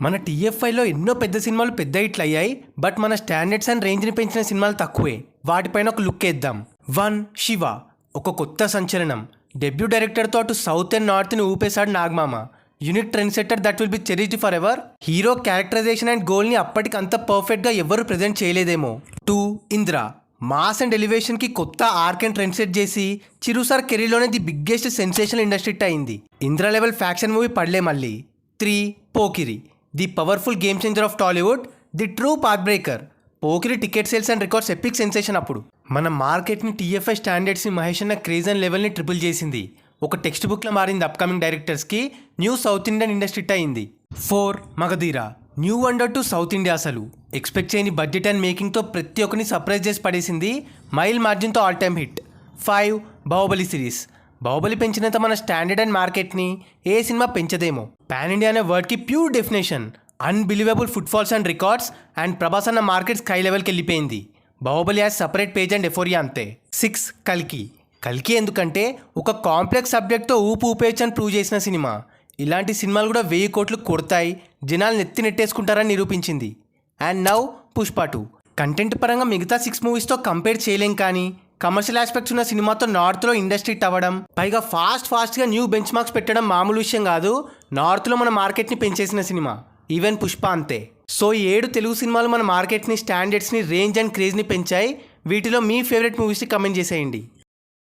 మన టీఎఫ్ఐలో ఎన్నో పెద్ద సినిమాలు పెద్ద హిట్లు అయ్యాయి. బట్ మన స్టాండర్డ్స్ అండ్ రేంజ్ని పెంచిన సినిమాలు తక్కువే. వాటిపైన ఒక లుక్ వేద్దాం. 1 శివ ఒక కొత్త సంచలనం. డెబ్యూ డైరెక్టర్తో అటు సౌత్ అండ్ నార్త్ని ఊపేశాడు నాగమామ. Unique trend setter that will be cherished for ever. Hero characterisation and గోల్ని అప్పటికంత పర్ఫెక్ట్గా ఎవరు ప్రజెంట్ చేయలేదేమో. 2 ఇంద్ర మాస్ అండ్ ఎలివేషన్కి కొత్త ఆర్క్ అండ్ ట్రెండ్ సెట్ చేసి చిరు సార్ కెరీర్లోనే the biggest sensational industry hit అయింది. ఇంద్ర లెవెల్ ఫ్యాక్షన్ మూవీ పడలే మళ్ళీ. 3 Pokiri the powerful game changer of Tollywood, the true path breaker. Pokiri ticket sales and records epic sensation. అప్పుడు మన మార్కెట్ని టీఎఫ్ఐ స్టాండర్డ్స్ని మహేష్ అన్న క్రేజ్ అండ్ లెవెల్ని ట్రిపుల్ చేసింది. ఒక టెక్స్ట్ బుక్లో మారింది అప్కమింగ్ డైరెక్టర్స్కి. New South Indian industry hit అయింది. 4 Magadheera new wonder to South India. అసలు ఎక్స్పెక్ట్ చేయని బడ్జెట్ అండ్ మేకింగ్తో ప్రతి ఒక్కరిని సర్ప్రైజ్ చేసి పడేసింది. మైల్ మార్జిన్తో all time hit. 5 Baahubali series. Baahubali పెంచినంత మన స్టాండర్డ్ అండ్ మార్కెట్ని ఏ సినిమా పెంచదేమో. పాన్ ఇండియా అనే వర్డ్కి pure definition. Unbelievable footfalls and records. And Prabhas అన్న మార్కెట్ స్కై లెవెల్కి వెళ్ళిపోయింది. Baahubali as separate page and ఎఫోరియా అంతే. 6 కల్కి ఎందుకంటే ఒక కాంప్లెక్స్ సబ్జెక్ట్తో ఊపేయచ్చు అని ప్రూవ్ చేసిన సినిమా. ఇలాంటి సినిమాలు కూడా 1000 కోట్లు కొడతాయి, జనాలు నెట్టేసుకుంటారని నిరూపించింది. And now Pushpa 2. కంటెంట్ పరంగా మిగతా 6 మూవీస్తో కంపేర్ చేయలేం, కానీ కమర్షియల్ ఆస్పెక్ట్స్ ఉన్న సినిమాతో నార్త్లో ఇండస్ట్రీ హిట్ అవ్వడం, పైగా ఫాస్ట్గా న్యూ బెంచ్ మార్క్స్ పెట్టడం మామూలు విషయం కాదు. నార్త్లో మన మార్కెట్ని పెంచేసిన సినిమా. ఈవెన్ పుష్ప అంతే. సో ఈ 7 తెలుగు సినిమాలు మన మార్కెట్ని, స్టాండర్డ్స్ని, రేంజ్ అండ్ క్రేజ్ని పెంచాయి. వీటిలో మీ ఫేవరెట్ మూవీస్ని కమెంట్ చేసేయండి.